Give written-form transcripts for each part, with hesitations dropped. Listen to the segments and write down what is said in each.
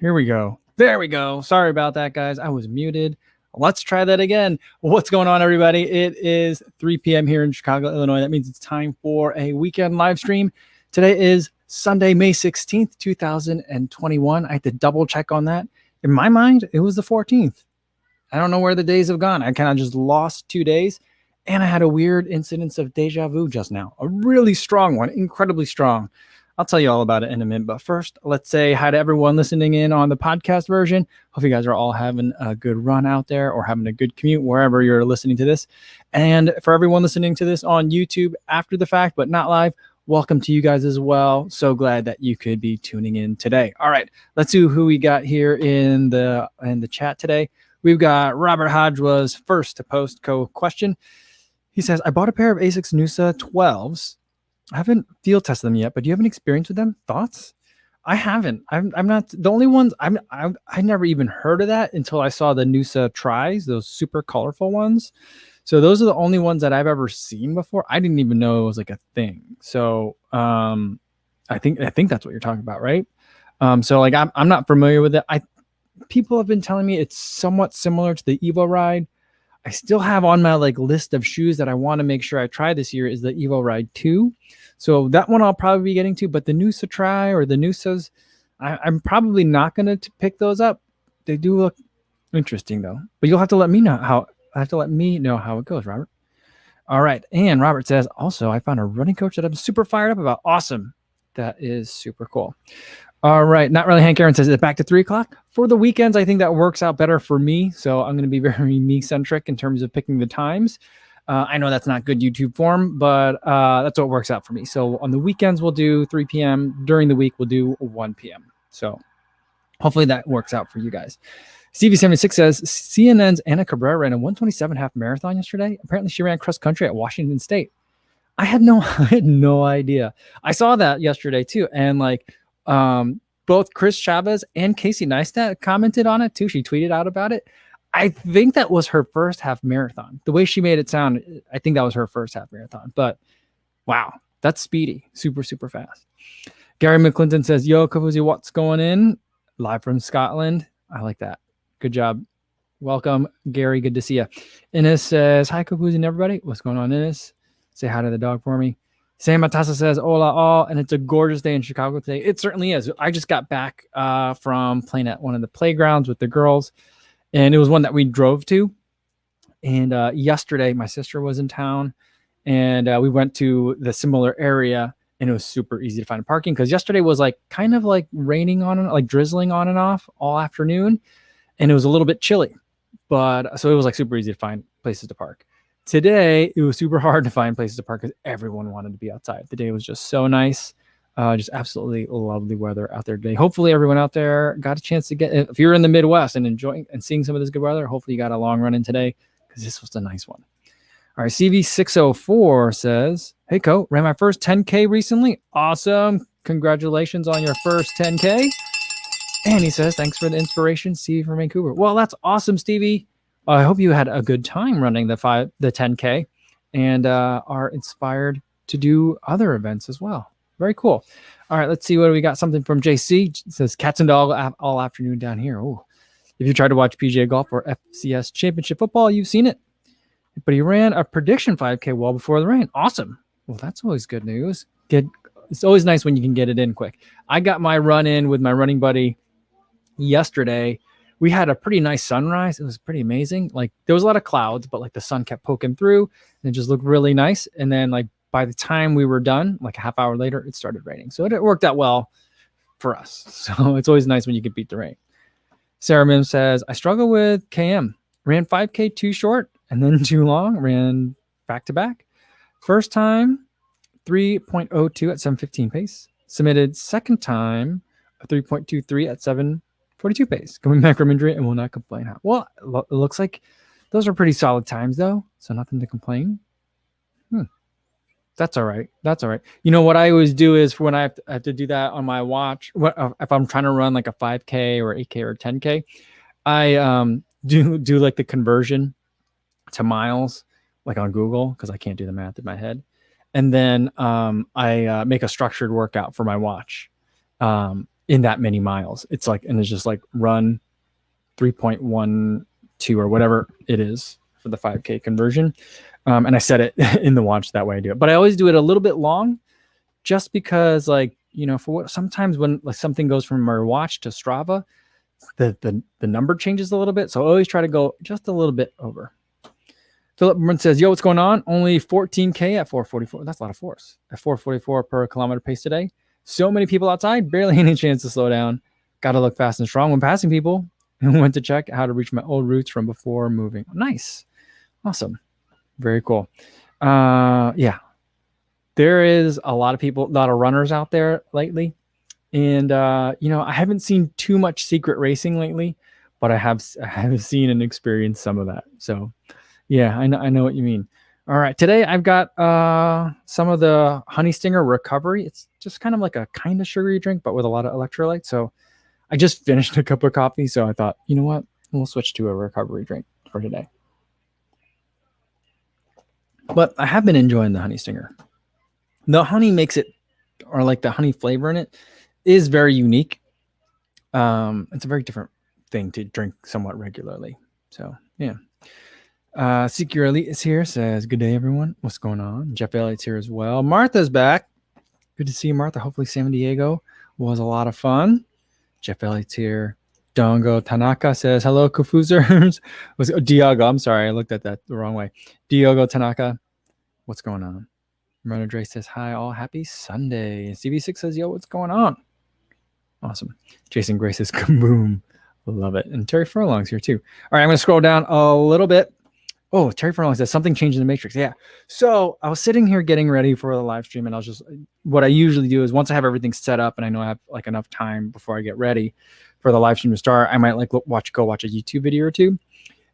Here we go. There we go. Sorry about that, guys. I was muted. Let's try that again. What's going on, everybody? It is 3 p.m. here in Chicago, Illinois. That means it's time for a weekend live stream. Today is Sunday, May 16th, 2021. I had to double check on that. In my mind, it was the 14th. I don't know where the days have gone. I kind of just lost 2 days. And I had a weird incidence of deja vu just now. A really strong one, incredibly strong. I'll tell you all about it in a minute. But first, let's say hi to everyone listening in on the podcast version. Hope you guys are all having a good run out there or having a good commute wherever you're listening to this. And for everyone listening to this on YouTube after the fact, but not live, welcome to you guys as well. So glad that you could be tuning in today. All right, let's see who we got here in the chat today. We've got Robert Hodge was first to post question. He says, I bought a pair of ASICS Nusa 12s. I haven't field tested them yet, but do you have any experience with them? Thoughts? I haven't. I'm not the only ones. I never even heard of that until I saw the Nusa Tris, those super colorful ones. So those are the only ones that I've ever seen before. I didn't even know it was like a thing. So I think that's what you're talking about, right? So like I'm not familiar with it. People have been telling me it's somewhat similar to the Evo Ride. I still have on my list of shoes that I want to make sure I try this year is the Evo Ride 2. So that one I'll probably be getting to, but the Nusa Tri or the Nusas, I'm probably not going to pick those up. They do look interesting though, but you'll have to let me know how it goes, Robert. All right. And Robert says, also, I found a running coach that I'm super fired up about. Awesome. That is super cool. All right. Not really. Hank Aaron says it's back to 3 o'clock for the weekends. I think that works out better for me. So I'm going to be very me centric in terms of picking the times. I know that's not good YouTube form, but that's what works out for me. So on the weekends, we'll do 3 p.m. During the week, we'll do 1 p.m. So hopefully that works out for you guys. Stevie76 says CNN's Anna Cabrera ran a 127 half marathon yesterday. Apparently she ran cross country at Washington State. I had no idea. I saw that yesterday too. And both Chris Chavez and Casey Neistat commented on it too. She tweeted out about it. I think that was her first half marathon. The way she made it sound, I think that was her first half marathon. But wow, that's speedy. Super, super fast. Gary McClinton says, yo, Kofuzi, what's going in? Live from Scotland. I like that. Good job. Welcome, Gary. Good to see you. Ines says, hi, Kofuzi and everybody. What's going on, Ines? Say hi to the dog for me. Sam Matassa says, hola all, and it's a gorgeous day in Chicago today. It certainly is. I just got back from playing at one of the playgrounds with the girls, and it was one that we drove to. And yesterday, my sister was in town, and we went to the similar area, and it was super easy to find parking because yesterday was kind of raining on and drizzling on and off all afternoon, and it was a little bit chilly, but so it was super easy to find places to park. Today, it was super hard to find places to park because everyone wanted to be outside. The day was just so nice. Just absolutely lovely weather out there today. Hopefully, everyone out there got a chance to if you're in the Midwest and enjoying and seeing some of this good weather, hopefully you got a long run in today because this was a nice one. All right, CV604 says, hey, Co, ran my first 10K recently. Awesome. Congratulations on your first 10K. And he says, thanks for the inspiration, Stevie from Vancouver. Well, that's awesome, Stevie. I hope you had a good time running the 10K and are inspired to do other events as well. Very cool. All right, let's see what we got. Something from JC. It says cats and dog all afternoon down here. Oh, if you tried to watch PGA Golf or FCS Championship football, you've seen it. But he ran a prediction 5K well before the rain. Awesome. Well, that's always good news. It's always nice when you can get it in quick. I got my run in with my running buddy yesterday. We had a pretty nice sunrise. It was pretty amazing. There was a lot of clouds, but the sun kept poking through and it just looked really nice. And then by the time we were done, a half hour later, it started raining. So it worked out well for us. So it's always nice when you can beat the rain. Sarah Mims says, I struggle with KM. Ran 5K too short and then too long. Ran back to back. First time, 3.02 at 7:15 pace. Submitted second time, a 3.23 at 7:42 pace. Coming back from injury and will not complain. Well, it looks like those are pretty solid times though. So nothing to complain. That's all right. That's all right. You know what I always do is when I have to do that on my watch, if I'm trying to run a 5K or 8K or 10K, I do the conversion to miles on Google because I can't do the math in my head. And then I make a structured workout for my watch. in that many miles. It's like, and it's just like run 3.12 or whatever it is for the 5K conversion. And I set it in the watch that way I do it. But I always do it a little bit long just because, like, you know, for what sometimes when like something goes from my watch to Strava, the number changes a little bit. So I always try to go just a little bit over. Philip says, yo, what's going on? Only 14K at 444. That's a lot of force. At 444 per kilometer pace today. So many people outside, barely any chance to slow down. Got to look fast and strong when passing people. And went to check how to reach my old routes from before moving. Nice. Awesome. Very cool. Yeah. There is a lot of people, a lot of runners out there lately. And, you know, I haven't seen too much secret racing lately, but I have seen and experienced some of that. So, yeah, I know what you mean. All right, today I've got some of the Honey Stinger Recovery. It's just kind of like a kind of sugary drink, but with a lot of electrolytes. So I just finished a cup of coffee, so I thought, you know what, we'll switch to a recovery drink for today. But I have been enjoying the Honey Stinger. The honey makes it, or like the honey flavor in it, is very unique. It's a very different thing to drink somewhat regularly. So yeah. Secure Elite is here, says, good day, everyone. What's going on? Jeff Elliott's here as well. Martha's back. Good to see you, Martha. Hopefully San Diego was a lot of fun. Jeff Elliott's here. Dongo Tanaka says, hello, Kofuzers. Diogo, I'm sorry, I looked at that the wrong way. Diogo Tanaka, what's going on? Murder Dre says, hi, all, happy Sunday. And CV6 says, yo, what's going on? Awesome. Jason Gray says, kaboom. Love it. And Terry Furlong's here too. All right, I'm going to scroll down a little bit. Oh, Terry Furlong says, something changed in the Matrix. Yeah. So I was sitting here getting ready for the live stream, and I was just, what I usually do is once I have everything set up and I know I have like enough time before I get ready for the live stream to start, I might like go watch a YouTube video or two.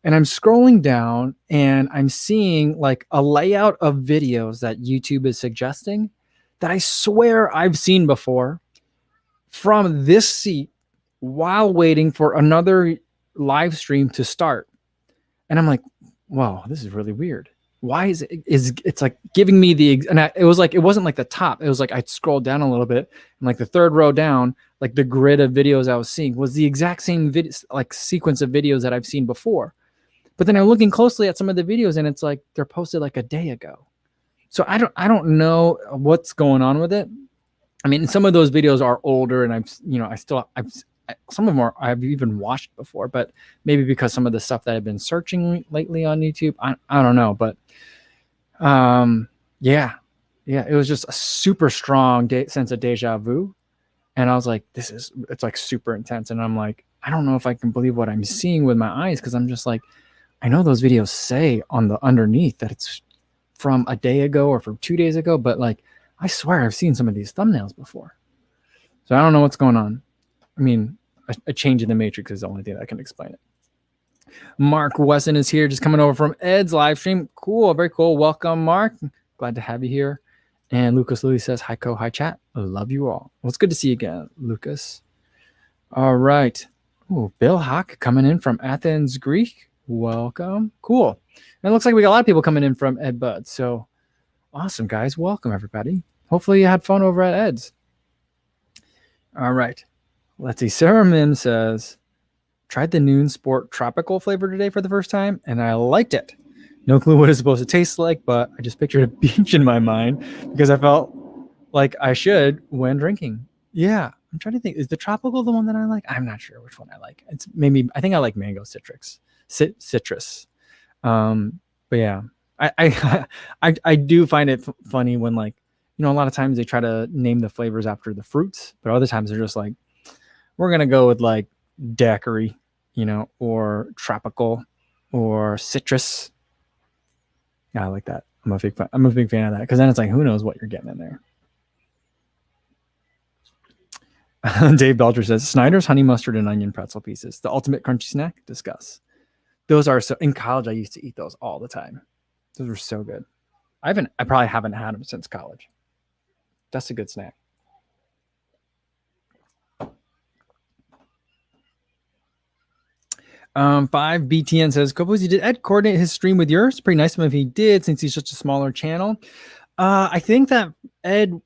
And I'm scrolling down and I'm seeing like a layout of videos that YouTube is suggesting that I swear I've seen before from this seat while waiting for another live stream to start. And I'm like, wow, this is really weird. Why is it's like giving me it was like, it wasn't like the top. It was like I scrolled down a little bit and like the third row down, like the grid of videos I was seeing was the exact same like sequence of videos that I've seen before. But then I'm looking closely at some of the videos and it's like they're posted like a day ago. So I don't know what's going on with it. I mean, some of those videos are older and some of them I've even watched before, but maybe because some of the stuff that I've been searching lately on YouTube, I don't know. But yeah, it was just a super strong sense of deja vu. And I was like, it's like super intense. And I'm like, I don't know if I can believe what I'm seeing with my eyes, because I'm just like, I know those videos say on the underneath that it's from a day ago or from 2 days ago, but like, I swear I've seen some of these thumbnails before. So I don't know what's going on. I mean, a change in the Matrix is the only thing that can explain it. Mark Wesson is here, just coming over from Ed's live stream. Cool, very cool. Welcome, Mark. Glad to have you here. And Lucas Lilly says, hi, hi, chat. I love you all. Well, it's good to see you again, Lucas. All right. Ooh, Bill Hawk coming in from Athens, Greek. Welcome. Cool. And it looks like we got a lot of people coming in from Ed Bud. So awesome, guys. Welcome, everybody. Hopefully you had fun over at Ed's. All right. Let's see. Sarah Mim says, tried the Noon Sport tropical flavor today for the first time, and I liked it. No clue what it's supposed to taste like, but I just pictured a beach in my mind because I felt like I should when drinking. Yeah. I'm trying to think. Is the tropical the one that I like? I'm not sure which one I like. It's maybe, I think I like mango citrus. But yeah, I do find it funny when, like, you know, a lot of times they try to name the flavors after the fruits, but other times they're just like, we're gonna go with like daiquiri, you know, or tropical or citrus. Yeah, I like that. I'm a big fan of that, because then it's like, who knows what you're getting in there. Dave Belcher says, Snyder's honey mustard and onion pretzel pieces, the ultimate crunchy snack. Discuss. Those are so, in college I used to eat those all the time. Those were so good. I probably haven't had them since college. That's a good snack. Five BTN says, Kofuzi, did Ed coordinate his stream with yours? Pretty nice of him if he did, since he's such a smaller channel. I think that Ed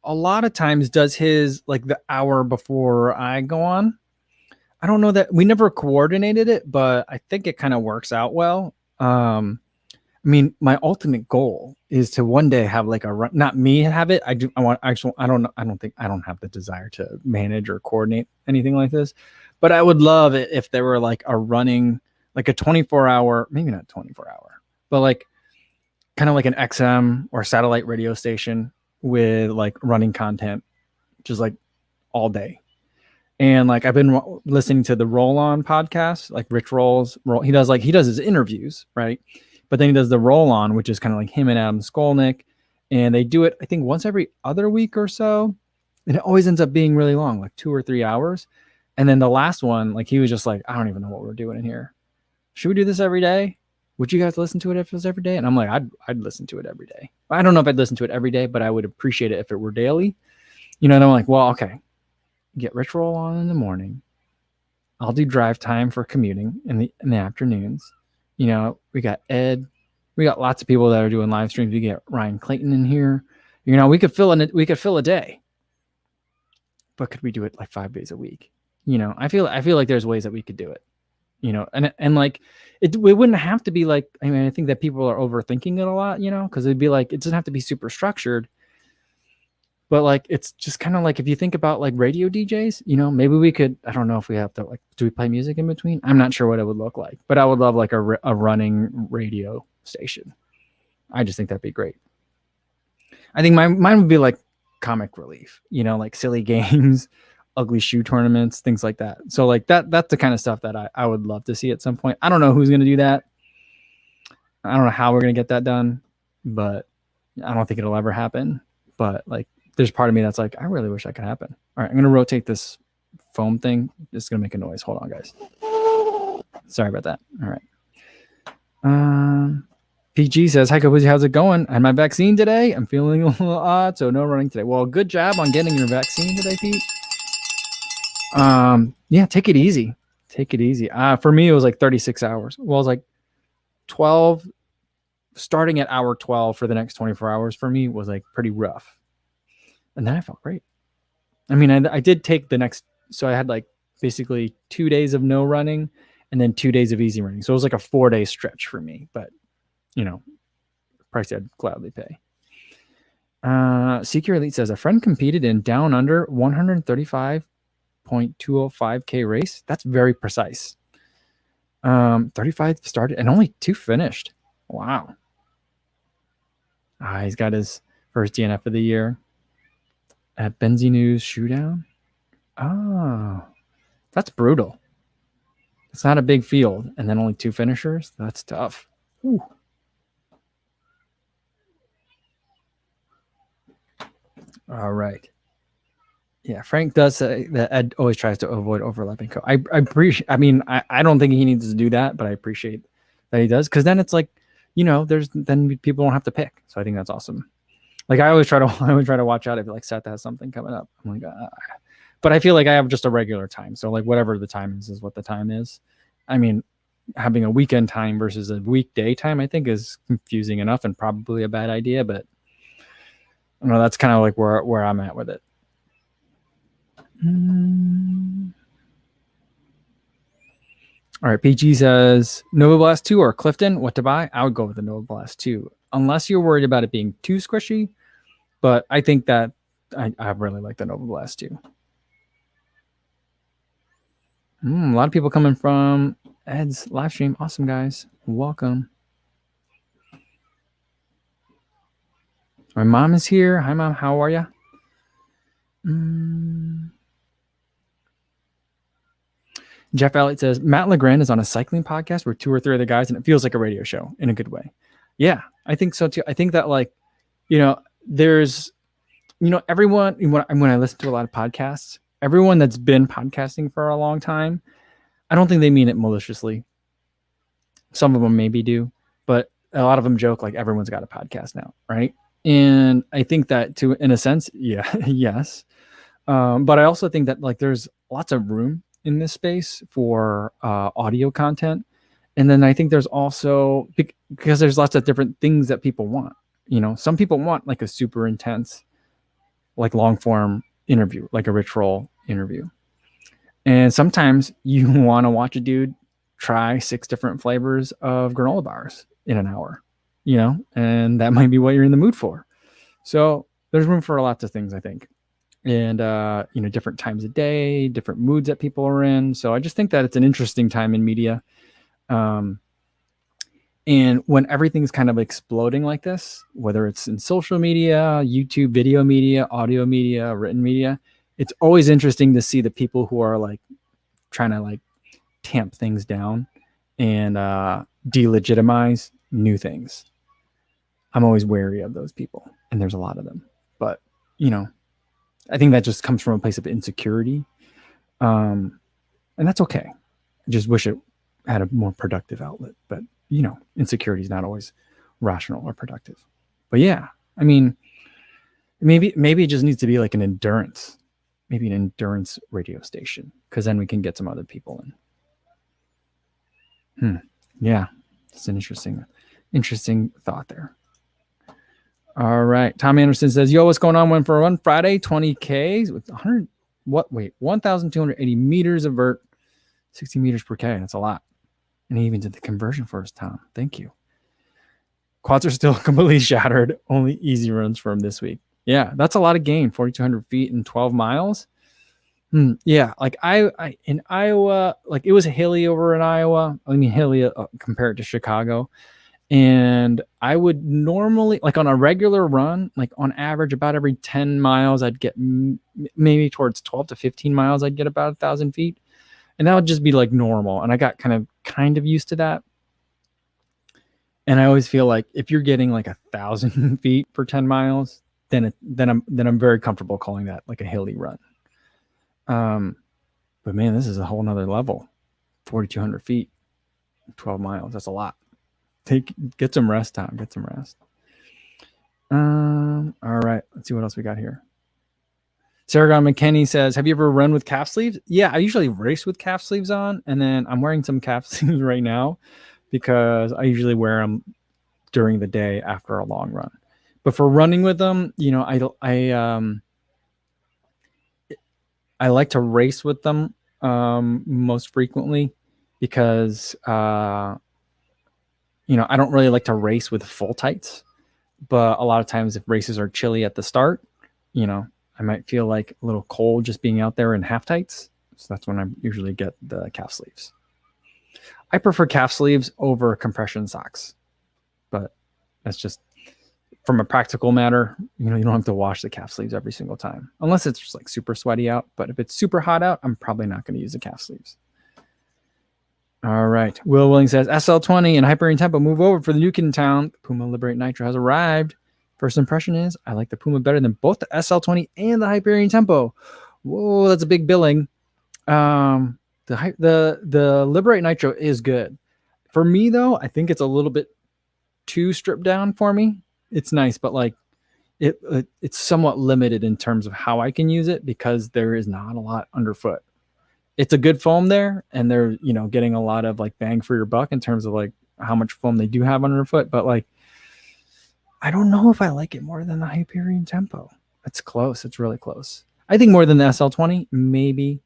a lot of times does his like the hour before I go on. I don't know that we never coordinated it, but I think it kind of works out well. I mean, my ultimate goal is to one day have like a run, not me have it. I do. I want actually. I don't know. I don't think I don't have the desire to manage or coordinate anything like this, but I would love it if there were like a running, like a 24-hour, maybe not 24-hour, but like kind of like an XM or satellite radio station with like running content, just like all day. And like I've been listening to the Roll On podcast, like Rich Roll's. He does his interviews, right? But then he does the Roll On, which is kind of like him and Adam Skolnick, and they do it I think once every other week or so, and it always ends up being really long, like 2 or 3 hours. And then the last one, like he was just like, I don't even know what we're doing in here. Should we do this every day? Would you guys listen to it if it was every day? And I'm like, I'd listen to it every day. I don't know if I'd listen to it every day, but I would appreciate it if it were daily. And I'm like, well, okay, get Rich Roll on in the morning. I'll do drive time for commuting in the afternoons. We got Ed. We got lots of people that are doing live streams. We get Ryan Clayton in here. We could fill a day. But could we do it like 5 days a week? I feel like there's ways that we could do it. And like it wouldn't have to be like, I mean, I think that people are overthinking it a lot, because it'd be like, it doesn't have to be super structured. But like, it's just kind of like, if you think about like radio DJs, maybe we could, I don't know if we have to like, do we play music in between? I'm not sure what it would look like, but I would love like a running radio station. I just think that'd be great. I think mine would be like comic relief, like silly games, ugly shoe tournaments, things like that. So like that's the kind of stuff that I would love to see at some point. I don't know who's going to do that. I don't know how we're going to get that done, but I don't think it'll ever happen. But like, there's part of me that's like, I really wish that could happen. All right, I'm going to rotate this foam thing. It's going to make a noise. Hold on, guys. Sorry about that. All right. PG says, hi, Kofuzi, how's it going? I had my vaccine today. I'm feeling a little odd, so no running today. Well, good job on getting your vaccine today, Pete. Yeah, take it easy. Take it easy. For me, it was like 36 hours. Well, it was like 12, starting at hour 12 for the next 24 hours for me was like pretty rough. And then I felt great. I mean, I did take the next, so I had like basically 2 days of no running and then 2 days of easy running. So it was like a 4-day stretch for me, but price I'd gladly pay. Secure Elite says, a friend competed in down under 135.205K race. That's very precise. 35 started and only 2 finished. Wow. He's got his first DNF of the year at Benzinu's Shoedown. Oh, that's brutal. It's not a big field, and then only 2 finishers. That's tough. Ooh. All right. Yeah, Frank does say that Ed always tries to avoid overlapping code. I appreciate. I mean, I don't think he needs to do that, but I appreciate that he does, because then it's like, then people don't have to pick. So I think that's awesome. Like I always try to watch out if like Seth has something coming up. I'm like, but I feel like I have just a regular time. So like whatever the time is what the time is. I mean, having a weekend time versus a weekday time, I think is confusing enough and probably a bad idea. But I don't know, that's kind of like where I'm at with it. All right, PG says Nova Blast 2 or Clifton, what to buy? I would go with the Nova Blast 2, unless you're worried about it being too squishy. But I think that I really like the Nova Blast 2. A lot of people coming from Ed's live stream. Awesome, guys. Welcome. My mom is here. Hi, Mom. How are you? Jeff Elliott says, Matt LeGrand is on a cycling podcast where 2 or 3 other guys, and it feels like a radio show in a good way. Yeah, I think so too. I think that like, there's, everyone, when I listen to a lot of podcasts, everyone that's been podcasting for a long time, I don't think they mean it maliciously. Some of them maybe do, but a lot of them joke like everyone's got a podcast now, right? And I think that in a sense, yeah, yes. But I also think that like there's lots of room in this space for audio content. And then I think there's also, because there's lots of different things that people want. Some people want like a super intense like long form interview, like a Rich Roll interview. And sometimes you want to watch a dude try 6 different flavors of granola bars in an hour, and that might be what you're in the mood for. So there's room for a lot of things, I think. And, different times of day, different moods that people are in. So I just think that it's an interesting time in media. And when everything's kind of exploding like this, whether it's in social media, YouTube, video media, audio media, written media, it's always interesting to see the people who are like trying to like tamp things down and delegitimize new things. I'm always wary of those people, and there's a lot of them. But, I think that just comes from a place of insecurity. And that's okay. I just wish it had a more productive outlet. But, insecurity is not always rational or productive. But yeah, I mean, maybe it just needs to be like an endurance radio station, because then we can get some other people in. Yeah, it's an interesting thought there. All right. Tom Anderson says, yo, what's going on? Went for a run Friday, 20K with 1,280 meters of vert, 60 meters per K. That's a lot. And he even did the conversion for us, Tom. Thank you. Quads are still completely shattered. Only easy runs from this week. Yeah, that's a lot of gain. 4,200 feet in 12 miles. Yeah, like I in Iowa, like it was hilly over in Iowa. I mean, hilly compared to Chicago. And I would normally, like on a regular run, like on average, about every 10 miles, I'd get maybe towards 12 to 15 miles, I'd get about 1,000 feet. And that would just be like normal. And I got kind of used to that. And I always feel like if you're getting like 1,000 feet for 10 miles, then I'm very comfortable calling that like a hilly run. But man, this is a whole nother level. 4,200 feet, 12 miles. That's a lot. Get some rest, Tom. Get some rest. All right. Let's see what else we got here. Saragon McKenney says, have you ever run with calf sleeves? Yeah, I usually race with calf sleeves on, and then I'm wearing some calf sleeves right now because I usually wear them during the day after a long run. But for running with them, I like to race with them most frequently because I don't really like to race with full tights, but a lot of times if races are chilly at the start, I might feel like a little cold just being out there in half tights. So that's when I usually get the calf sleeves. I prefer calf sleeves over compression socks, but that's just from a practical matter. You don't have to wash the calf sleeves every single time unless it's just like super sweaty out. But if it's super hot out, I'm probably not going to use the calf sleeves. All right. Will Willing says, SL20 and Hyperion Tempo move over for the new kid in town. Puma Liberate Nitro has arrived. First impression is I like the Puma better than both the SL20 and the Hyperion Tempo. Whoa, that's a big billing. The Liberate Nitro is good. For me, though, I think it's a little bit too stripped down for me. It's nice, but like it's somewhat limited in terms of how I can use it because there is not a lot underfoot. It's a good foam there, and they're getting a lot of like bang for your buck in terms of like how much foam they do have underfoot. But like, I don't know if I like it more than the Hyperion Tempo. It's close. It's really close. I think more than the SL20, maybe,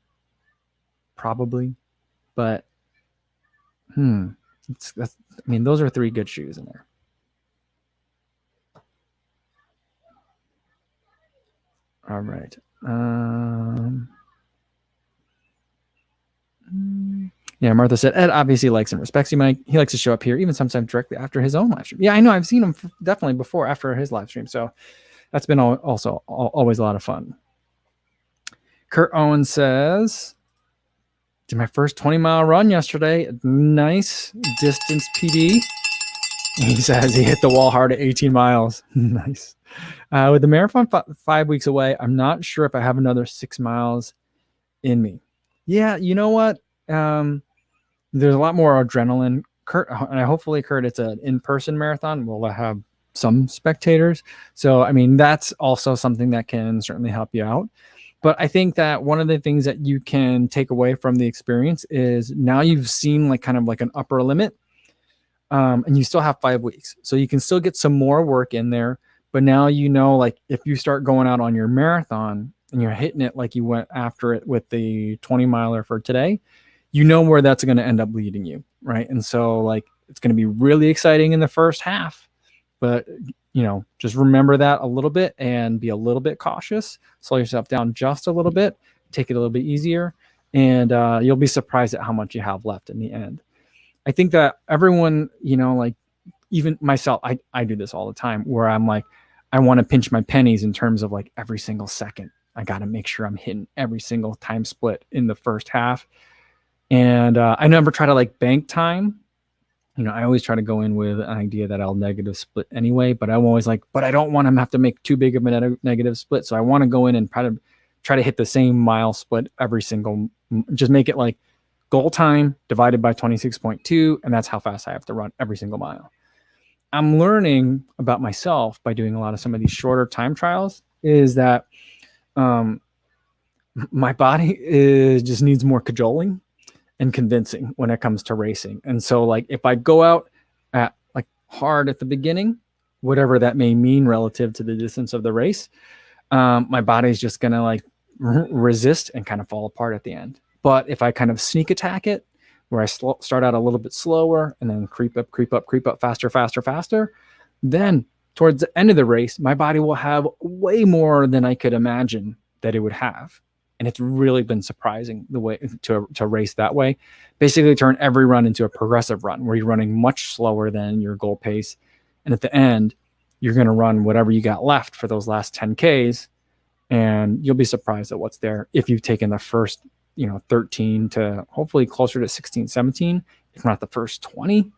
probably, but those are 3 good shoes in there. All right. Yeah, Martha said, Ed obviously likes and respects you, Mike. He likes to show up here, even sometimes directly after his own live stream. Yeah, I know. I've seen him definitely before after his live stream. So that's been also always a lot of fun. Kurt Owen says, did my first 20-mile run yesterday. Nice distance PD. He says he hit the wall hard at 18 miles. Nice. With the marathon 5 weeks away, I'm not sure if I have another 6 miles in me. Yeah, you know what? There's a lot more adrenaline. Kurt, and hopefully, Kurt, it's an in-person marathon. We'll have some spectators. So, that's also something that can certainly help you out. But I think that one of the things that you can take away from the experience is now you've seen like kind of like an upper limit, and you still have 5 weeks. So you can still get some more work in there, But now, like if you start going out on your marathon and you're hitting it like you went after it with the 20 miler for today, where that's going to end up leading you, right? And so like it's going to be really exciting in the first half, but just remember that a little bit and be a little bit cautious. Slow yourself down just a little bit, take it a little bit easier, and you'll be surprised at how much you have left in the end. I think that everyone, like even myself, I do this all the time where I'm like, I want to pinch my pennies in terms of like every single second. I got to make sure I'm hitting every single time split in the first half. And I never try to like bank time. I always try to go in with an idea that I'll negative split anyway, but I'm always like, but I don't want to have to make too big of a negative split. So I want to go in and try to hit the same mile split every single, just make it like goal time divided by 26.2. And that's how fast I have to run every single mile. I'm learning about myself by doing a lot of some of these shorter time trials is that my body just needs more cajoling and convincing when it comes to racing. And so like if I go out at like hard at the beginning, whatever that may mean relative to the distance of the race, my body's just going to like resist and kind of fall apart at the end. But if I kind of sneak attack it, where I start out a little bit slower and then creep up faster, then towards the end of the race, my body will have way more than I could imagine that it would have. And it's really been surprising the way to race that way. Basically turn every run into a progressive run where you're running much slower than your goal pace. And at the end, you're going to run whatever you got left for those last 10Ks. And you'll be surprised at what's there if you've taken the first 13 to hopefully closer to 16, 17, if not the first 20,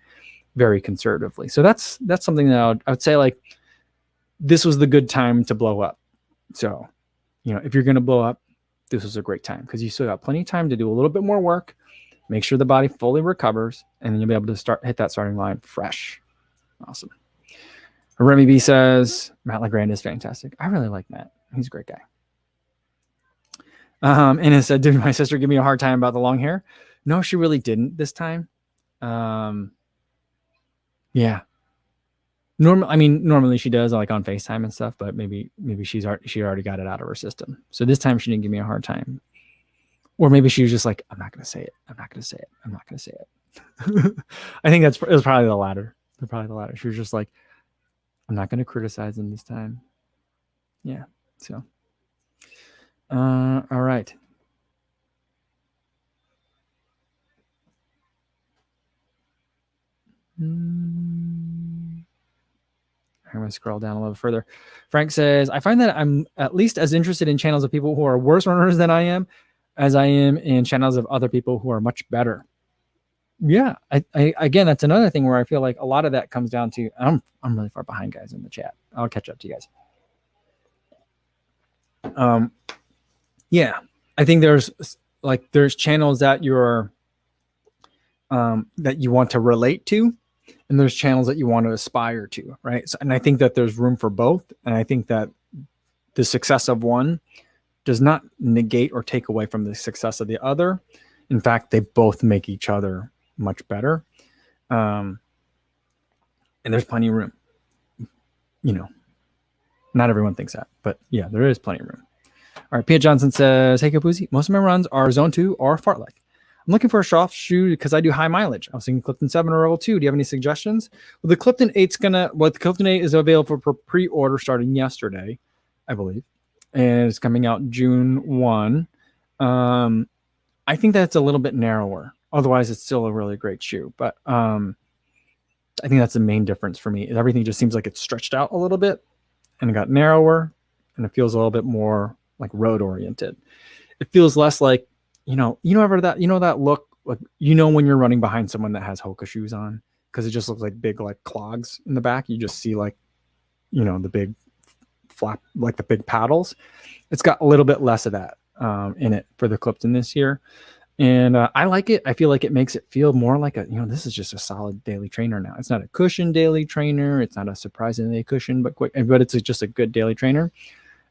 very conservatively. So that's something that I would say like, this was the good time to blow up. So, if you're going to blow up, this was a great time because you still got plenty of time to do a little bit more work, make sure the body fully recovers, and then you'll be able to hit that starting line fresh. Awesome. Remy B says, Matt Legrand is fantastic. I really like Matt. He's a great guy. And it said, did my sister give me a hard time about the long hair? No, she really didn't this time. Yeah. Normally she does like on FaceTime and stuff, but maybe she already got it out of her system. So this time she didn't give me a hard time. Or maybe she was just like, I'm not going to say it. I think it was probably the latter. She was just like, I'm not going to criticize him this time. Yeah. So, all right. I'm going to scroll down a little further. Frank says, I find that I'm at least as interested in channels of people who are worse runners than I am, as I am in channels of other people who are much better. Yeah. I again, that's another thing where I feel like a lot of that comes down to, I'm really far behind, guys, in the chat. I'll catch up to you guys. Yeah, I think there's channels that you're that you want to relate to, and there's channels that you want to aspire to, right? So, and I think that there's room for both, and I think that the success of one does not negate or take away from the success of the other. In fact, they both make each other much better, and there's plenty of room. Not everyone thinks that, but yeah, there is plenty of room. All right, Pia Johnson says, hey, Kofuzi, most of my runs are zone 2 or fartlek. I'm looking for a soft shoe because I do high mileage. I was thinking Clifton 7 or Rebel 2. Do you have any suggestions? Well, the Clifton 8's the Clifton 8 is available for pre-order starting yesterday, I believe. And it's coming out June 1. I think that's a little bit narrower. Otherwise, it's still a really great shoe. But I think that's the main difference for me. Everything just seems like it's stretched out a little bit and it got narrower and it feels a little bit more like road oriented. It feels less like, that look, like, when you're running behind someone that has Hoka shoes on, because it just looks like big, like clogs in the back. You just see like, the big flap, like the big paddles. It's got a little bit less of that in it for the Clifton this year. And I like it. I feel like it makes it feel more like this is just a solid daily trainer now. It's not a cushion daily trainer. It's not a surprisingly cushion, but it's just a good daily trainer.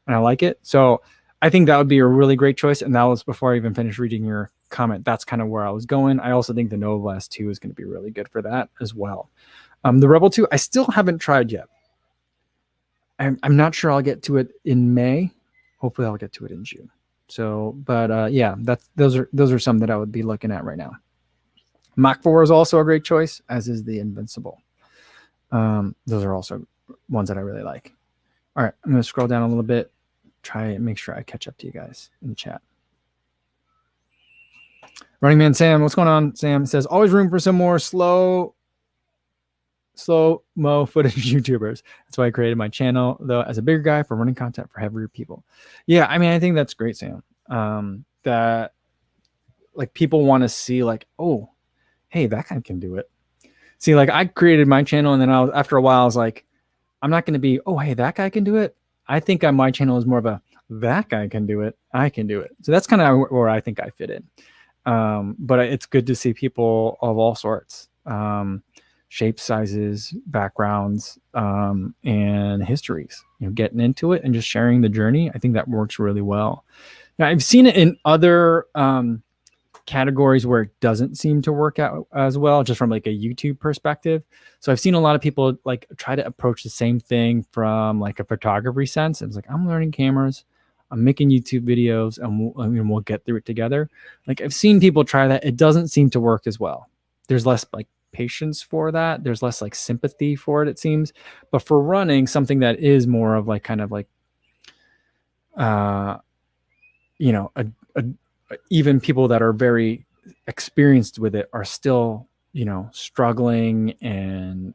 And I like it. So I think that would be a really great choice. And that was before I even finished reading your comment. That's kind of where I was going. I also think the Nova Blast 2 is going to be really good for that as well. The Rebel 2, I still haven't tried yet. I'm not sure I'll get to it in May. Hopefully I'll get to it in June. So, but yeah, those are some that I would be looking at right now. Mach 4 is also a great choice, as is the Invincible. Those are also ones that I really like. All right, I'm going to scroll down a little bit, try and make sure I catch up to you guys in the chat. Running Man Sam, what's going on? Sam says, always room for some more slow mo footage YouTubers. That's why I created my channel, though, as a bigger guy for running content for heavier people. Yeah, I mean, I think that's great, Sam. That like people want to see like, oh, hey, that guy can do it. See, like I created my channel, and then after a while, I was like, I'm not going to be, oh, hey, that guy can do it. I think my channel is more of a, that guy can do it. I can do it. So that's kind of where I think I fit in. But it's good to see people of all sorts, shapes, sizes, backgrounds, and histories, getting into it and just sharing the journey. I think that works really well. Now, I've seen it in other categories where it doesn't seem to work out as well, just from like a YouTube perspective. So I've seen a lot of people like try to approach the same thing from like a photography sense. It's like, I'm learning cameras, I'm making YouTube videos, and we'll get through it together. Like I've seen people try that. It doesn't seem to work as well. There's less like patience for that. There's less like sympathy for it, it seems. But for running, something that is more of like kind of like, you know, even people that are very experienced with it are still, struggling and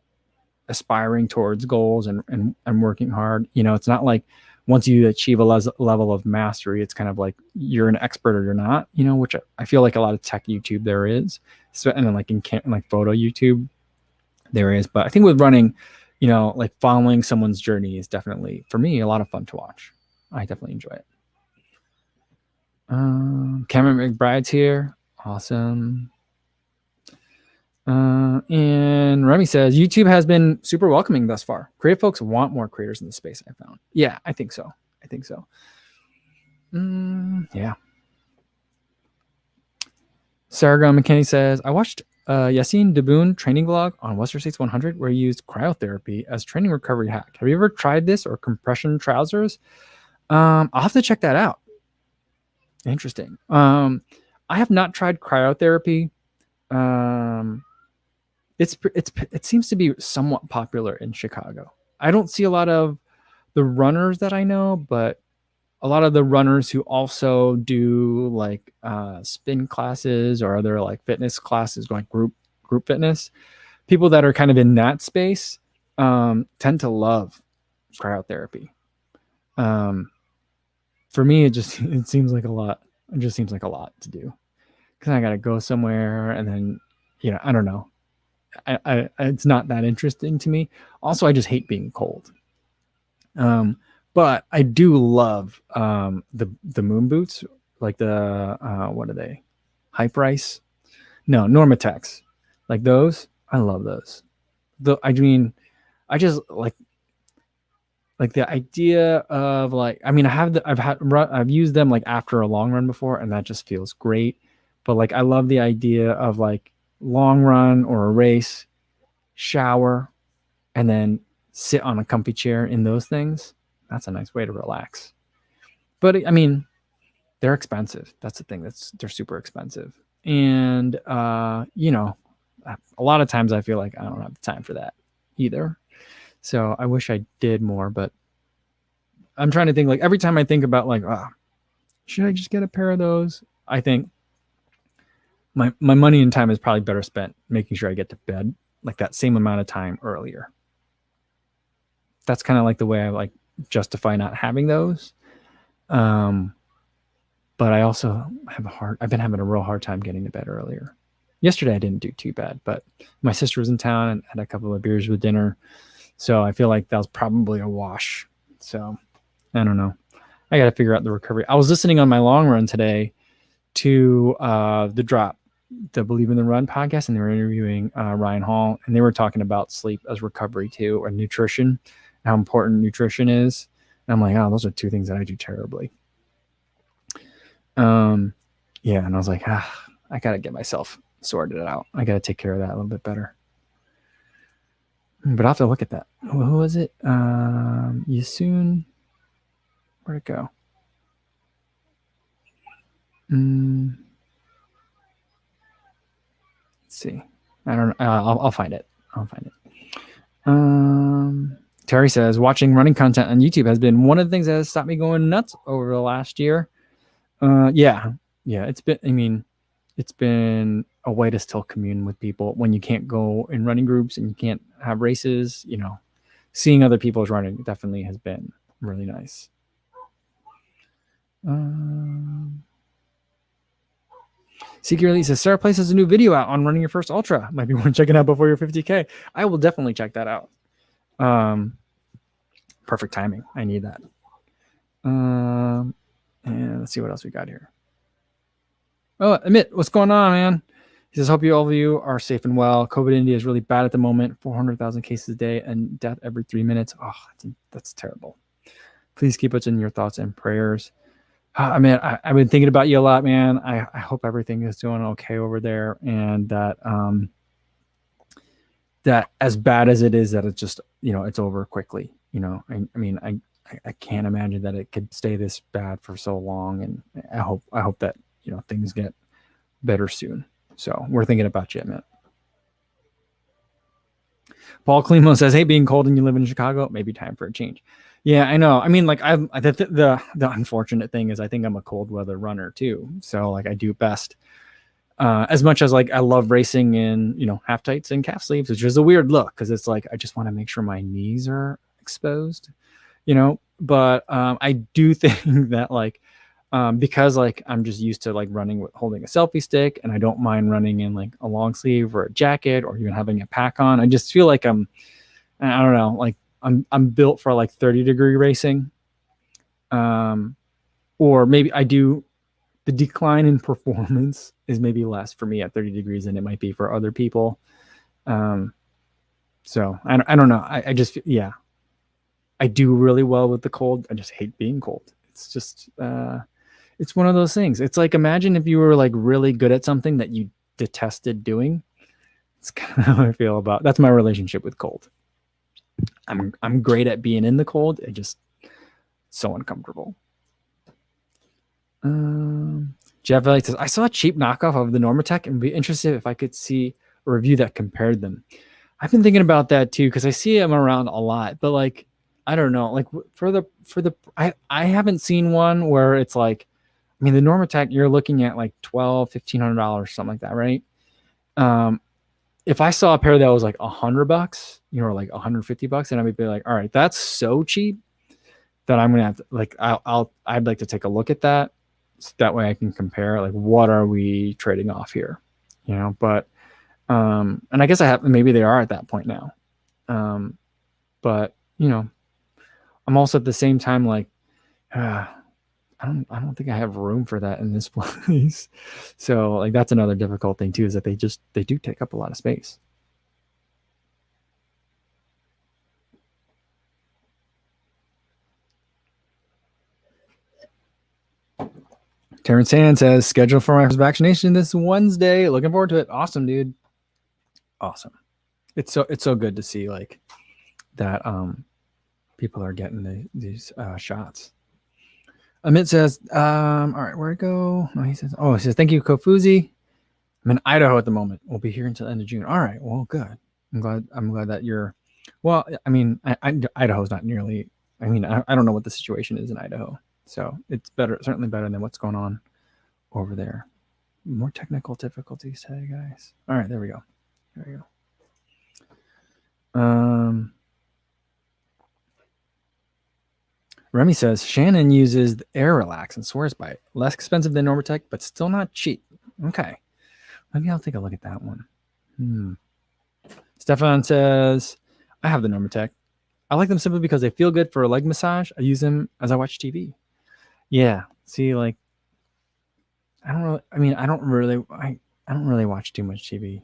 aspiring towards goals and working hard. It's not like once you achieve a level of mastery, it's kind of like you're an expert or you're not, which I feel like a lot of tech YouTube there is. So, and then like in like photo YouTube, there is. But I think with running, like following someone's journey is definitely, for me, a lot of fun to watch. I definitely enjoy it. Cameron McBride's here. Awesome. And Remy says, YouTube has been super welcoming thus far. Creative folks want more creators in the space, I found. Yeah, I think so. Yeah. Sargon McKinney says, I watched Yassine Daboon training vlog on Western States 100 where he used cryotherapy as training recovery hack. Have you ever tried this or compression trousers? I'll have to check that out. Interesting. I have not tried cryotherapy. It seems to be somewhat popular in Chicago. I don't see a lot of the runners that I know, but a lot of the runners who also do like spin classes or other like fitness classes, like group fitness, people that are kind of in that space tend to love cryotherapy. For me, it seems like a lot. It just seems like a lot to do because I got to go somewhere and then, I don't know. It's not that interesting to me. Also, I just hate being cold. But I do love the moon boots, like the what are they? Hype Rice? No, Normatex. Like those. I love those. I mean, I just like the idea of like, I mean, I've used them like after a long run before, and that just feels great. But like, I love the idea of like long run or a race, shower, and then sit on a comfy chair in those things. That's a nice way to relax. But I mean, they're expensive. That's the thing. They're super expensive. And a lot of times I feel like I don't have the time for that either. So I wish I did more, but I'm trying to think like every time I think about like, should I just get a pair of those? I think my money and time is probably better spent making sure I get to bed like that same amount of time earlier. That's kind of like the way I like justify not having those. But I also I've been having a real hard time getting to bed earlier. Yesterday I didn't do too bad, but my sister was in town and had a couple of beers with dinner. So I feel like that was probably a wash. So I don't know. I got to figure out the recovery. I was listening on my long run today to the Drop, the Believe in the Run podcast, and they were interviewing Ryan Hall, and they were talking about sleep as recovery too, or nutrition, how important nutrition is. And I'm like, oh, those are two things that I do terribly. Yeah, and I was like, I gotta get myself sorted out. I gotta take care of that a little bit better. but I'll have to look at that. Who was it? Yasoon. Where'd it go? Let's see. I don't know. I'll find it. I'll find it. Terry says, watching running content on YouTube has been one of the things that has stopped me going nuts over the last year. Yeah. It's been a way to still commune with people when you can't go in running groups and you can't have races. Seeing other people's running definitely has been really nice. Secretly says, Sarah Place has a new video out on running your first ultra. Might be worth checking out before your 50K. I will definitely check that out. Perfect timing. I need that. And let's see what else we got here. Oh, Amit, what's going on, man? He says, hope all of you are safe and well. COVID in India is really bad at the moment. 400,000 cases a day and death every 3 minutes. Oh, that's terrible. Please keep us in your thoughts and prayers. I've been thinking about you a lot, man. I hope everything is doing okay over there, and that that as bad as it is, that it's just it's over quickly. I can't imagine that it could stay this bad for so long, and I hope that things get better soon. So we're thinking about you, man. Paul Klimo says, "Hey, being cold and you live in Chicago, maybe time for a change." Yeah, I know. I mean, like the unfortunate thing is I think I'm a cold weather runner too. So like I do best. As much as like I love racing in half tights and calf sleeves, which is a weird look because it's like I just want to make sure my knees are exposed, But I do think that like because like I'm just used to like running with holding a selfie stick, and I don't mind running in like a long sleeve or a jacket or even having a pack on. I just feel like I don't know, like I'm built for like 30-degree racing. Or maybe the decline in performance is maybe less for me at 30 degrees than it might be for other people. So I don't know. I just, I do really well with the cold. I just hate being cold. It's just, it's one of those things. It's like, imagine if you were like really good at something that you detested doing. It's kind of how I feel about, that's my relationship with cold. I'm great at being in the cold. It just so uncomfortable. Jeff Elliott says, I saw a cheap knockoff of the Normatec and would be interested if I could see a review that compared them. I've been thinking about that too, because I see them around a lot, but like, I don't know, like I haven't seen one where it's like, I mean, the Normatec, you're looking at like $1,200, $1,500, something like that, right? If I saw a pair that was like $100, or like $150, and I'd be like, all right, that's so cheap that I'm gonna have to like, I'd like to take a look at that. So that way I can compare like what are we trading off here, but and I guess maybe they are at that point now. But I'm also at the same time like I don't think I have room for that in this place. So like that's another difficult thing too, is that they do take up a lot of space. Terrence Sand says, schedule for my first vaccination this Wednesday. Looking forward to it. Awesome, dude. Awesome. It's so good to see like that people are getting these shots. Amit says, all right, where'd it go? No, he says, thank you, Kofuzi. I'm in Idaho at the moment. We'll be here until the end of June. All right, well, good. I'm glad that you're, well, I mean, Idaho's not nearly, I mean, I don't know what the situation is in Idaho. So it's certainly better than what's going on over there. More technical difficulties today, guys. All right, there we go. Remy says, Shannon uses the Air Relax and swears by it. Less expensive than Normatec, but still not cheap. Okay. Maybe I'll take a look at that one. Stefan says, I have the Normatec. I like them simply because they feel good for a leg massage. I use them as I watch TV. Yeah. See, like, I don't really watch too much TV.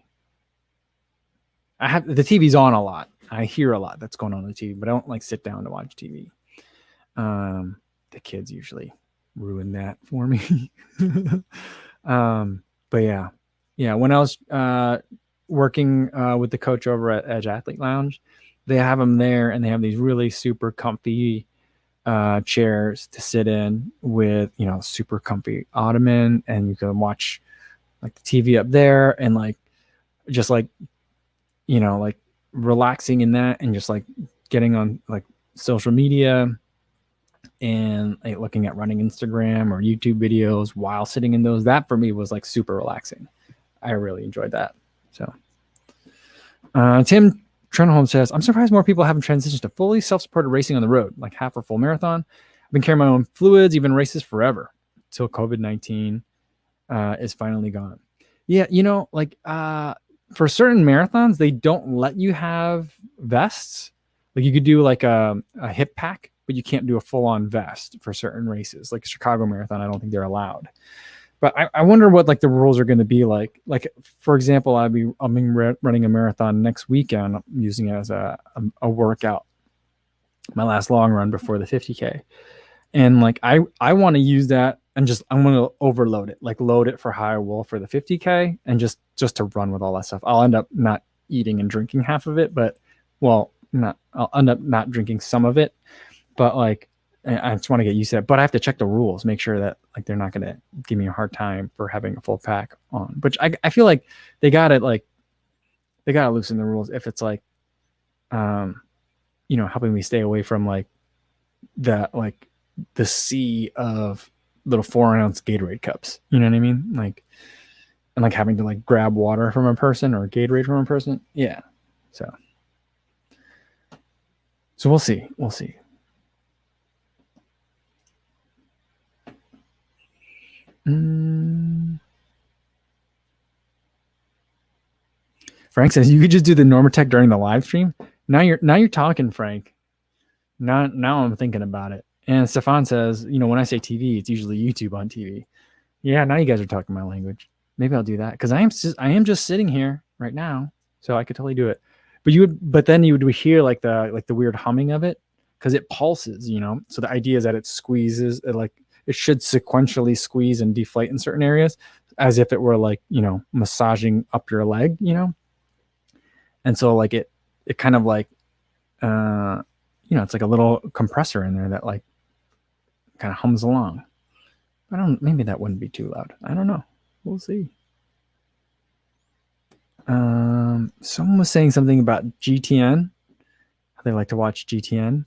The TV's on a lot. I hear a lot that's going on the TV, but I don't like sit down to watch TV. The kids usually ruin that for me. But yeah. When I was working with the coach over at Edge Athlete Lounge. They have them there, and they have these really super comfy chairs to sit in with, super comfy ottoman, and you can watch like the TV up there, and like just like like relaxing in that, and just like getting on like social media and like looking at running Instagram or YouTube videos while sitting in those. That for me was like super relaxing. I really enjoyed that. So Tim Trenholm says, I'm surprised more people haven't transitioned to fully self-supported racing on the road, like half or full marathon. I've been carrying my own fluids, even races forever until COVID-19 is finally gone. Yeah, for certain marathons, they don't let you have vests. Like you could do like a hip pack, but you can't do a full-on vest for certain races. Like Chicago Marathon, I don't think they're allowed. But I wonder what like the rules are going to be like. Like, for example, I'm running a marathon next weekend. I'm using it as a workout, my last long run before the 50K. And like I want to use that, and I'm going to overload it, like load it for high wool for the 50K, and just to run with all that stuff. I'll end up not eating and drinking half of it, but I'll end up not drinking some of it. But like, I just want to get used to it. But I have to check the rules, make sure that like they're not going to give me a hard time for having a full pack on. Which I feel like they got to loosen the rules if it's like, helping me stay away from like that, like the sea of little 4-ounce Gatorade cups. You know what I mean? Like, and like having to like grab water from a person or Gatorade from a person. Yeah. So we'll see. We'll see. Frank says you could just do the Normatec during the live stream. Now you're talking, Frank. Now I'm thinking about it. And Stefan says, when I say TV, it's usually YouTube on TV. Yeah, now you guys are talking my language. Maybe I'll do that because I am just sitting here right now, so I could totally do it. But then you would hear like the weird humming of it because it pulses, So the idea is that it squeezes, it should sequentially squeeze and deflate in certain areas, as if it were like massaging up your leg, And so like it kind of like it's like a little compressor in there that like kind of hums along. Maybe that wouldn't be too loud. I don't know. We'll see. Someone was saying something about GTN. They like to watch GTN.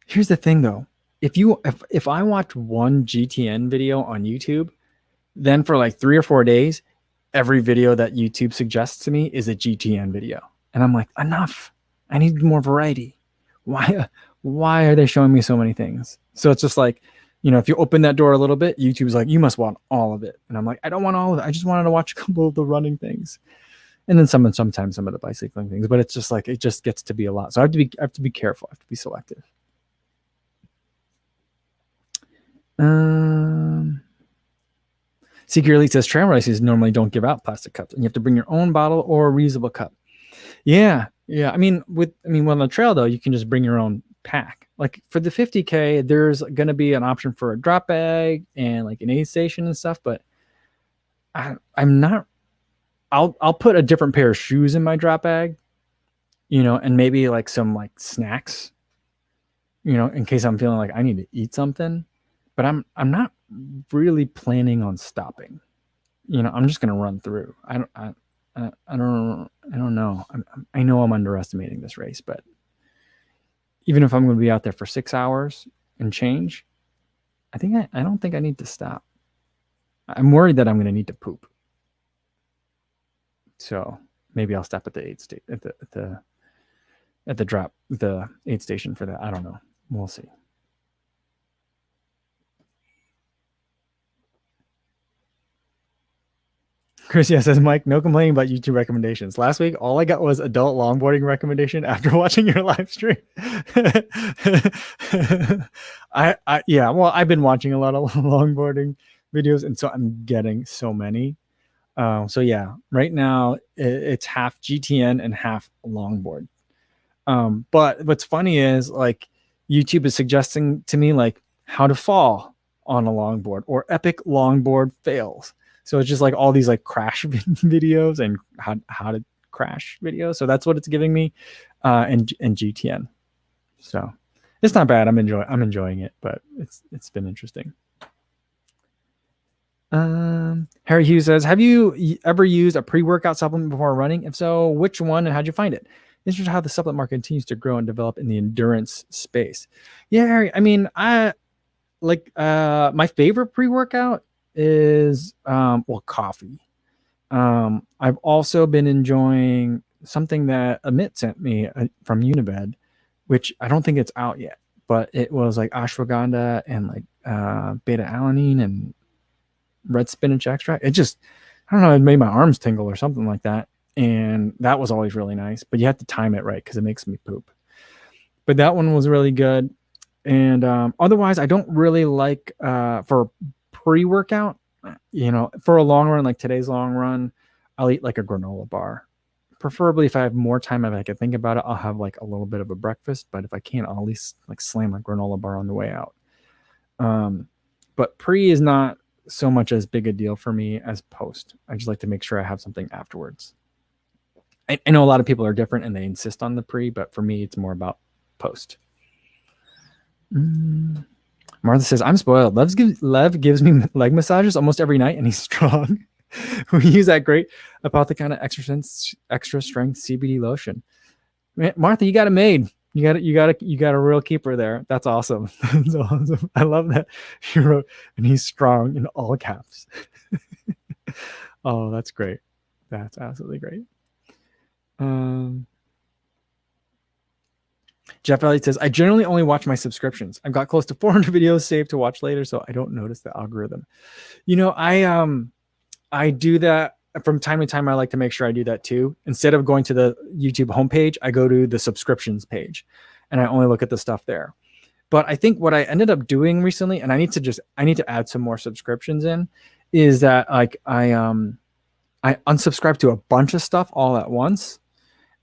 Here's the thing though. If I watch one GTN video on YouTube, then for like 3 or 4 days, every video that YouTube suggests to me is a GTN video. And I'm like, enough. I need more variety. Why are they showing me so many things? So it's just like, if you open that door a little bit, YouTube's like, you must want all of it. And I'm like, I don't want all of it. I just wanted to watch a couple of the running things. And then sometimes some of the bicycling things, but it's just like, it just gets to be a lot. So I have to be careful. I have to be selective. Seeker Elite says trail races normally don't give out plastic cups, and you have to bring your own bottle or a reusable cup. Yeah. I mean, on the trail though, you can just bring your own pack. Like for the 50K, there's going to be an option for a drop bag and like an aid station and stuff, but I'm not. I'll put a different pair of shoes in my drop bag, and maybe like some like snacks, in case I'm feeling like I need to eat something. But I'm not really planning on stopping. I'm just going to run through. I don't know. I know I'm underestimating this race, but even if I'm going to be out there for 6 hours and change, I don't think I need to stop. I'm worried that I'm going to need to poop. So maybe I'll stop at the aid the aid station for that. I don't know. We'll see. Chris, says, Mike, no complaining about YouTube recommendations. Last week, all I got was adult longboarding recommendation after watching your live stream. I've been watching a lot of longboarding videos, and so I'm getting so many. Right now it's half GTN and half longboard. But what's funny is like YouTube is suggesting to me like how to fall on a longboard or epic longboard fails. So it's just like all these like crash videos and how to crash videos. So that's what it's giving me, and GTN. So it's not bad. I'm enjoying it, but it's been interesting. Harry Hughes says, have you ever used a pre-workout supplement before running? If so, which one and how'd you find it? Interesting how the supplement market continues to grow and develop in the endurance space. Yeah, Harry. I mean, I like my favorite pre-workout is coffee. I've also been enjoying something that Amit sent me from Unibed, which I don't think it's out yet, but it was like ashwagandha and like beta alanine and red spinach extract. It just, I don't know, it made my arms tingle or something like that. And that was always really nice, but you have to time it right because it makes me poop. But that one was really good. And otherwise, I don't really like for pre-workout, for a long run, like today's long run, I'll eat like a granola bar. Preferably if I have more time, if I can think about it, I'll have like a little bit of a breakfast. But if I can't, I'll at least like slam a granola bar on the way out. But pre is not so much as big a deal for me as post. I just like to make sure I have something afterwards. I know a lot of people are different and they insist on the pre, but for me, it's more about post. Martha says, I'm spoiled. Lev gives me leg massages almost every night and he's strong. We use that great Apothecana extra strength CBD lotion. Man, Martha, you got it made. You got a real keeper there. That's awesome. That's awesome. I love that you wrote, and he's strong in all caps. Oh, that's great. That's absolutely great. Jeff Elliott says, I generally only watch my subscriptions. I've got close to 400 videos saved to watch later, so I don't notice the algorithm. I do that from time to time. I like to make sure I do that too. Instead of going to the YouTube homepage, I go to the subscriptions page and I only look at the stuff there. But I think what I ended up doing recently, and I need to add some more subscriptions in, is that like I unsubscribe to a bunch of stuff all at once.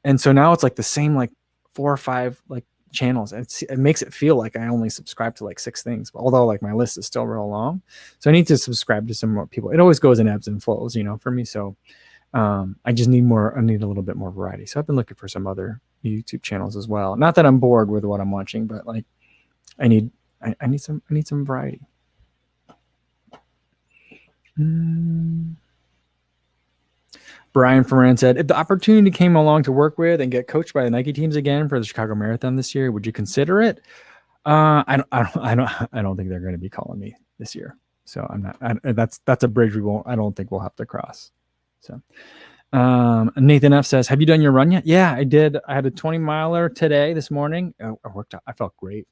And so now it's like the same like 4 or 5 like channels. It makes it feel like I only subscribe to like 6 things, although like my list is still real long. So I need to subscribe to some more people. It always goes in ebbs and flows, for me. So I just need a little bit more variety. So I've been looking for some other YouTube channels as well. Not that I'm bored with what I'm watching, but like I need some variety. Brian Ferran said, if the opportunity came along to work with and get coached by the Nike teams again for the Chicago Marathon this year, would you consider it? I don't think they're going to be calling me this year. So I'm not, that's a bridge I don't think we'll have to cross. So, Nathan F says, have you done your run yet? Yeah, I did. I had a 20 miler today, this morning. I worked out. I felt great.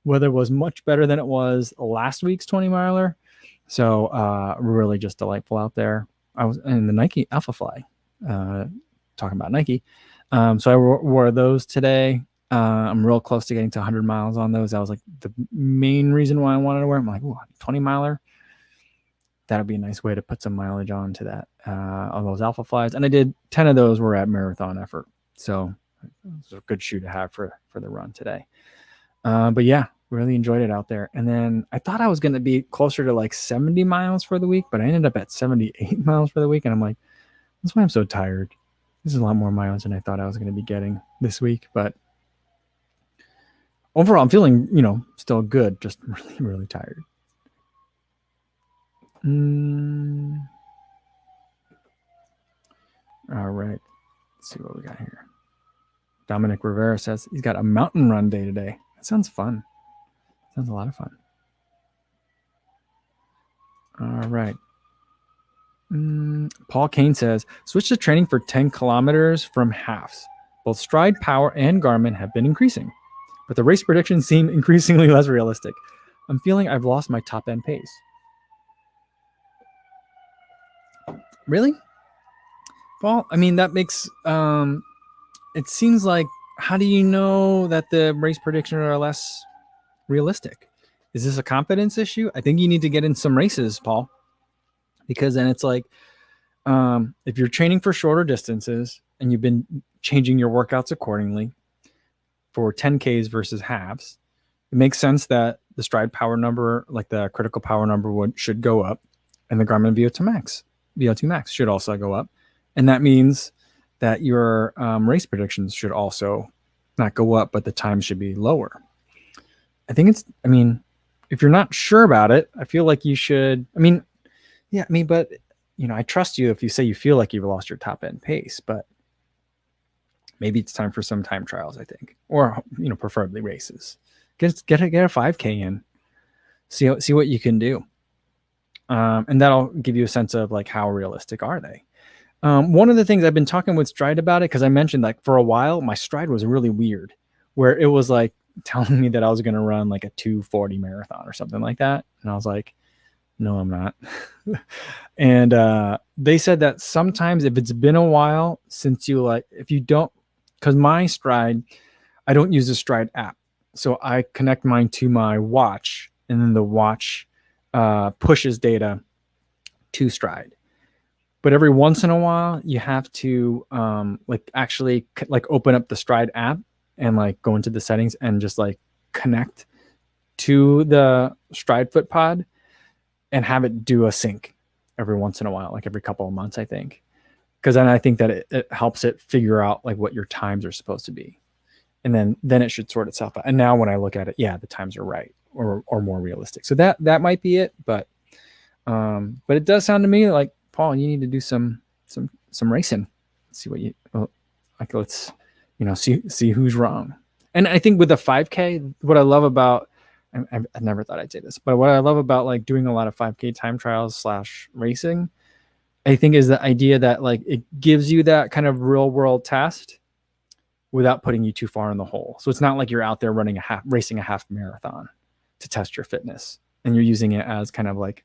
Weather was much better than it was last week's 20 miler. So, really just delightful out there. I was in the Nike Alpha Fly, talking about Nike. So I wore those today. I'm real close to getting to 100 miles on those. That was like the main reason why I wanted to wear them. I'm like, 20 miler. That'd be a nice way to put some mileage on to that, on those Alpha Flies. And I did 10 of those were at marathon effort. So it's a good shoe to have for the run today. But yeah, really enjoyed it out there. And then I thought I was going to be closer to like 70 miles for the week, but I ended up at 78 miles for the week. And I'm like, that's why I'm so tired. This is a lot more miles than I thought I was going to be getting this week. But overall, I'm feeling, still good, just really, really tired. All right. Let's see what we got here. Dominic Rivera says he's got a mountain run day today. That sounds fun. Sounds a lot of fun. All right. Paul Kane says, switch to training for 10 kilometers from halves. Both Stride, Power, and Garmin have been increasing, but the race predictions seem increasingly less realistic. I'm feeling I've lost my top end pace. Really? Paul, I mean, that makes, it seems like, how do you know that the race predictions are less realistic? Is this a confidence issue? I think you need to get in some races, Paul, because then it's like, if you're training for shorter distances and you've been changing your workouts accordingly for 10Ks versus halves, it makes sense that the Stride power number, like the critical power number should go up and the Garmin VO2 max VO2 max should also go up. And that means that your race predictions should also not go up, but the time should be lower. I mean, if you're not sure about it, I feel like you should, but I trust you if you say you feel like you've lost your top end pace, but maybe it's time for some time trials, I think, or, preferably races. Get a 5K in, see what you can do. And that'll give you a sense of like, how realistic are they? One of the things I've been talking with Stride about it, because I mentioned like for a while, my Stride was really weird, where it was like telling me that I was going to run like a 2:40 marathon or something like that. And I was like, no, I'm not. And they said that sometimes if it's been a while since if you don't, because my Stride, I don't use the Stride app. So I connect mine to my watch, and then the watch pushes data to Stride. But every once in a while, you have to actually open up the Stride app and like go into the settings and just like connect to the Stride Foot Pod and have it do a sync every once in a while, like every couple of months, I think. Because then I think that it helps it figure out like what your times are supposed to be. And then it should sort itself out. And now when I look at it, yeah, the times are right or more realistic. So that might be it. But it does sound to me like, Paul, you need to do some racing. See what let's see who's wrong. And I think with the 5K, what I love about, I never thought I'd say this, but what I love about like doing a lot of 5K time trials / racing, I think is the idea that like it gives you that kind of real world test without putting you too far in the hole. So it's not like you're out there racing a half marathon to test your fitness, and you're using it as kind of like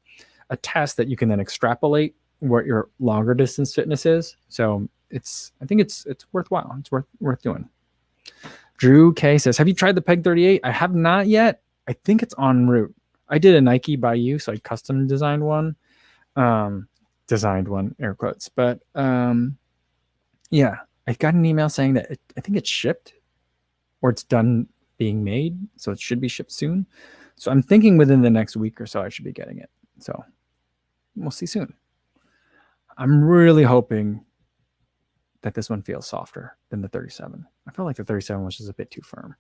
a test that you can then extrapolate what your longer distance fitness is. So I think it's worthwhile. It's worth doing. Drew K says, have you tried the Peg 38? I have not yet. I think it's en route. I did a Nike by you, so I custom designed one. Air quotes. But yeah, I got an email saying that I think it's shipped or it's done being made. So it should be shipped soon. So I'm thinking within the next week or so, I should be getting it. So we'll see soon. I'm really hoping that this one feels softer than the 37. I felt like the 37 was just a bit too firm.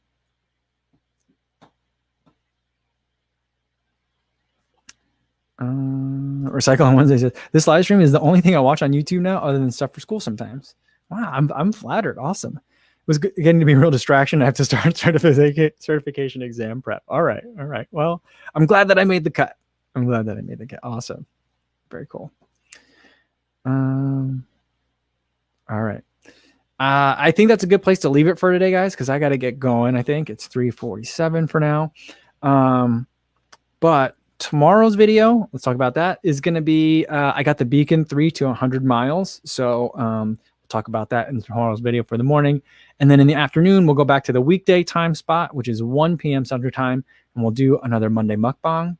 Recycle on Wednesday says, this live stream is the only thing I watch on YouTube now other than stuff for school sometimes. Wow, I'm flattered. Awesome. It was getting to be a real distraction. I have to start certification exam prep. All right. Well, I'm glad that I made the cut. Awesome. Very cool. All right. I think that's a good place to leave it for today, guys, because I got to get going. I think it's 3:47 for now. But tomorrow's video, let's talk about that, is going to be, I got the Beacon 3 to 100 miles. So we'll talk about that in tomorrow's video for the morning. And then in the afternoon, we'll go back to the weekday time spot, which is 1 p.m. Central Time, and we'll do another Monday mukbang.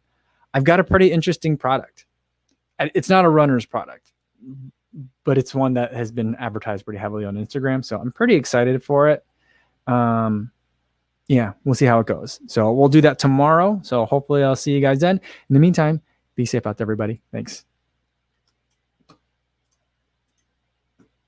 I've got a pretty interesting product. It's not a runner's product, but it's one that has been advertised pretty heavily on Instagram. So I'm pretty excited for it. Yeah, we'll see how it goes. So we'll do that tomorrow. So hopefully I'll see you guys then. In the meantime, be safe out there, everybody. Thanks.